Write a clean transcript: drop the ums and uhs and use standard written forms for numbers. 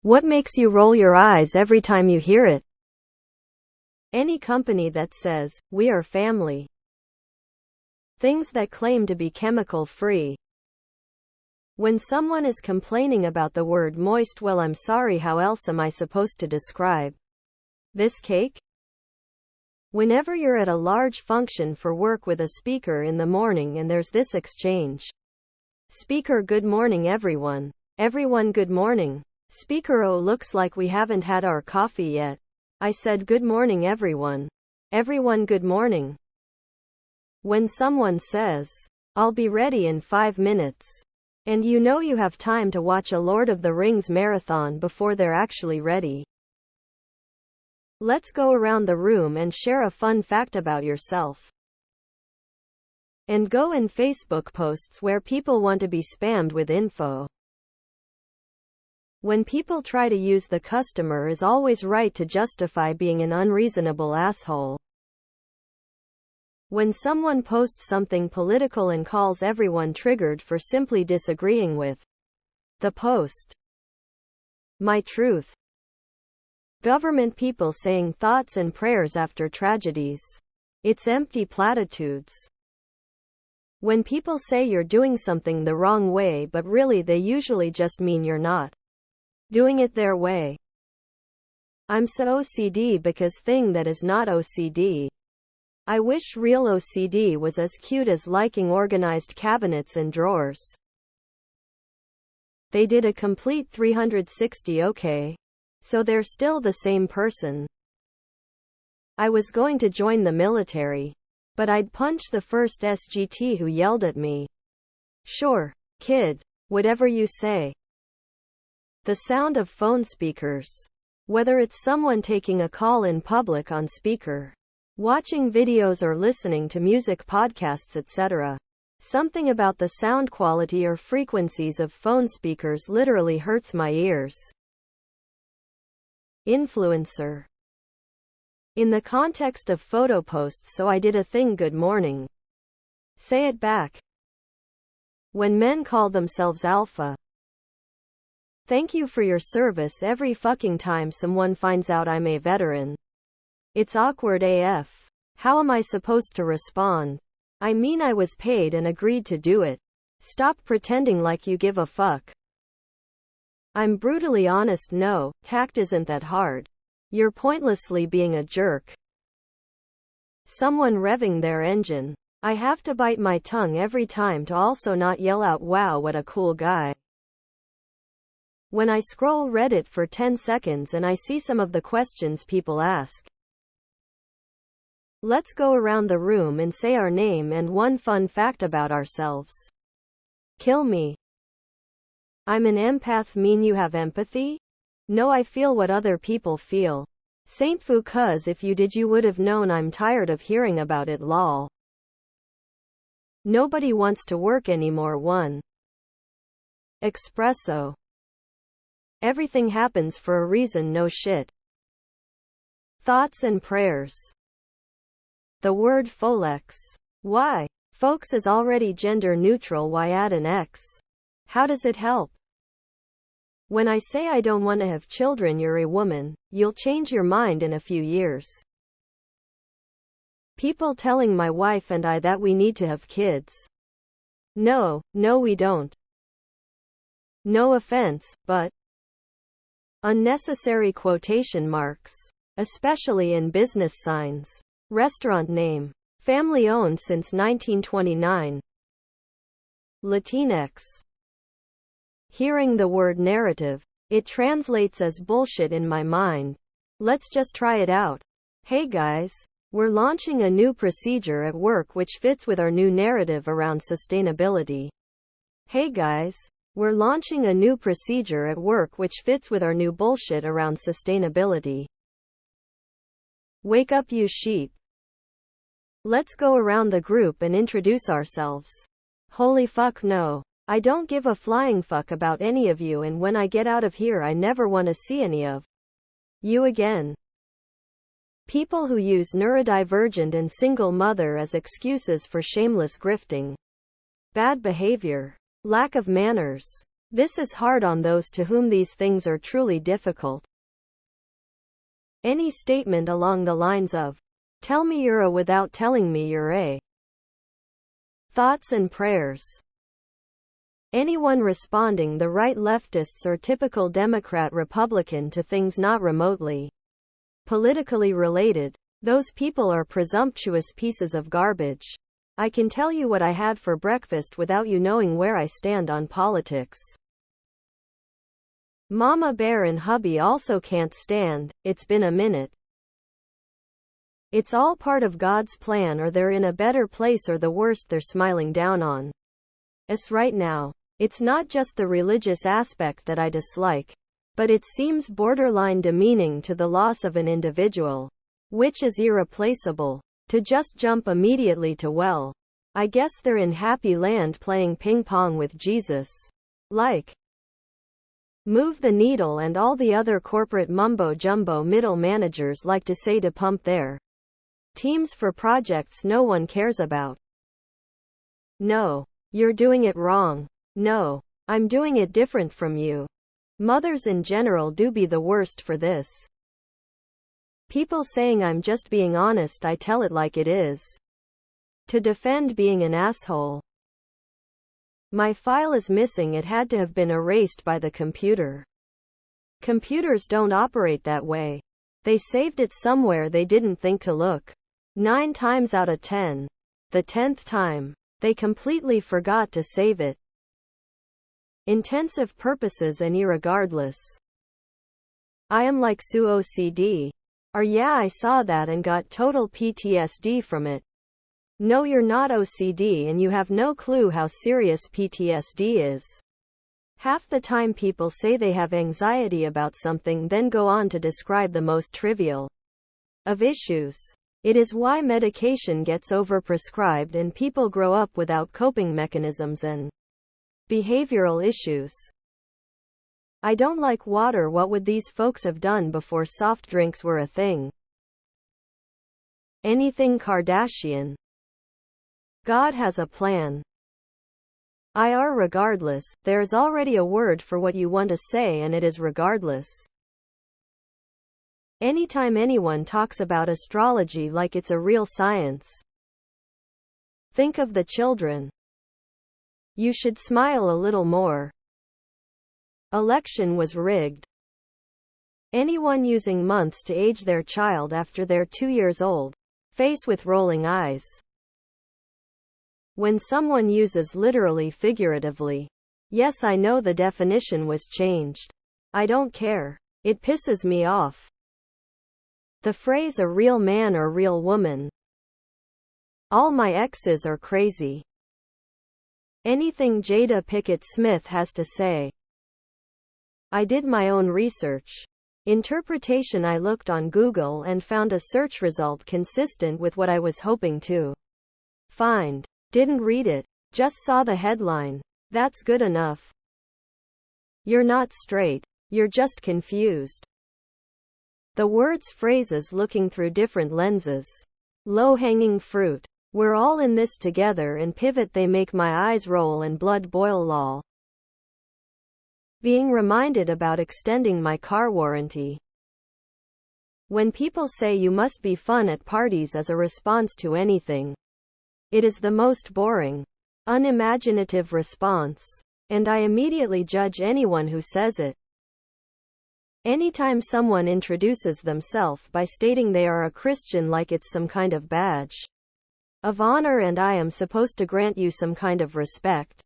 What makes you roll your eyes every time you hear it? Any company that says, "We are family." Things that claim to be chemical-free. When someone is complaining about the word moist, well, I'm sorry, how else am I supposed to describe this cake? Whenever you're at a large function for work with a speaker in the morning and there's this exchange. Speaker: good morning everyone. Everyone: good morning. Speaker: oh, looks like we haven't had our coffee yet. I said good morning everyone. Everyone: good morning. When someone says, "I'll be ready in 5 minutes," and you know you have time to watch a Lord of the Rings marathon before they're actually ready. Let's go around the room and share a fun fact about yourself. And go in Facebook posts where people want to be spammed with info. When people try to use the customer is always right to justify being an unreasonable asshole. When someone posts something political and calls everyone triggered for simply disagreeing with the post. My truth. Government people saying thoughts and prayers after tragedies. It's empty platitudes. When people say you're doing something the wrong way, but really they usually just mean you're not doing it their way. I'm so OCD because thing that is not OCD. I wish real OCD was as cute as liking organized cabinets and drawers. They did a complete 360. Okay. So they're still the same person. I was going to join the military, but I'd punch the first SGT who yelled at me. Sure, kid. Whatever you say. The sound of phone speakers. Whether it's someone taking a call in public on speaker, watching videos or listening to music, podcasts, etc. Something about the sound quality or frequencies of phone speakers literally hurts my ears. Influencer. In the context of photo posts, so I did a thing: good morning. Say it back. When men call themselves alpha. Thank you for your service every fucking time someone finds out I'm a veteran. It's awkward AF. How am I supposed to respond? I mean, I was paid and agreed to do it. Stop pretending like you give a fuck. I'm brutally honest. No, tact isn't that hard. You're pointlessly being a jerk. Someone revving their engine. I have to bite my tongue every time to also not yell out, "Wow, what a cool guy." When I scroll Reddit for 10 seconds and I see some of the questions people ask. Let's go around the room and say our name and one fun fact about ourselves. Kill me. I'm an empath. Mean you have empathy? No, I feel what other people feel. Saint Fu, cuz if you did you would have known. I'm tired of hearing about it, lol. Nobody wants to work anymore. 1. Espresso. Everything happens for a reason. No shit. Thoughts and prayers. The word folex. Why? Folks is already gender neutral. Why add an X? How does it help? When I say I don't want to have children, you're a woman. You'll change your mind in a few years. People telling my wife and I that we need to have kids. No, we don't. No offense, but unnecessary quotation marks, especially in business signs. Restaurant name. Family owned since 1929. Latinx. Hearing the word narrative. It translates as bullshit in my mind. Let's just try it out. Hey guys. We're launching a new procedure at work which fits with our new narrative around sustainability. Hey guys. We're launching a new procedure at work which fits with our new bullshit around sustainability. Wake up, you sheep. Let's go around the group and introduce ourselves. Holy fuck no. I don't give a flying fuck about any of you, and when I get out of here I never want to see any of you again. People who use neurodivergent and single mother as excuses for shameless grifting. Bad behavior. Lack of manners. This is hard on those to whom these things are truly difficult. Any statement along the lines of, "Tell me you're a without telling me you're a." Thoughts and prayers. Anyone responding the right, leftists or typical Democrat Republican, to things not remotely politically related. Those people are presumptuous pieces of garbage. I can tell you what I had for breakfast without you knowing where I stand on politics. Mama Bear and hubby also can't stand, "It's been a minute." It's all part of God's plan, or they're in a better place, or the worst, they're smiling down on us right now. It's not just the religious aspect that I dislike, but it seems borderline demeaning to the loss of an individual, which is irreplaceable, to just jump immediately to, "Well, I guess they're in happy land playing ping pong with Jesus." Like, move the needle, and all the other corporate mumbo-jumbo middle managers like to say to pump their teams for projects no one cares about. No, you're doing it wrong. No, I'm doing it different from you. Mothers in general do be the worst for this. People saying I'm just being honest, I tell it like it is. To defend being an asshole. My file is missing. It had to have been erased by the computer. Computers don't operate that way. They saved it somewhere they didn't think to look. 9 times out of 10. The 10th time, they completely forgot to save it. Intensive purposes and irregardless. I am like Sue OCD. Or yeah, I saw that and got total PTSD from it. No, you're not OCD, and you have no clue how serious PTSD is. Half the time people say they have anxiety about something, then go on to describe the most trivial of issues. It is why medication gets overprescribed and people grow up without coping mechanisms and behavioral issues. I don't like water. What would these folks have done before soft drinks were a thing? Anything Kardashian. God has a plan. Regardless, there's already a word for what you want to say, and it is regardless. Anytime anyone talks about astrology like it's a real science, think of the children. You should smile a little more. Election was rigged. Anyone using months to age their child after they're 2 years old. Face with rolling eyes. When someone uses literally figuratively. Yes, I know the definition was changed. I don't care. It pisses me off. The phrase "a real man or real woman." All my exes are crazy. Anything Jada Pinkett Smith has to say. I did my own research. Interpretation. I looked on Google and found a search result consistent with what I was hoping to find. Didn't read it. Just saw the headline. That's good enough. You're not straight. You're just confused. The words, phrases looking through different lenses. Low-hanging fruit. We're all in this together, and pivot. They make my eyes roll and blood boil. Lol. Being reminded about extending my car warranty. When people say you must be fun at parties as a response to anything, it is the most boring, unimaginative response. And I immediately judge anyone who says it. Anytime someone introduces themselves by stating they are a Christian like it's some kind of badge of honor and I am supposed to grant you some kind of respect.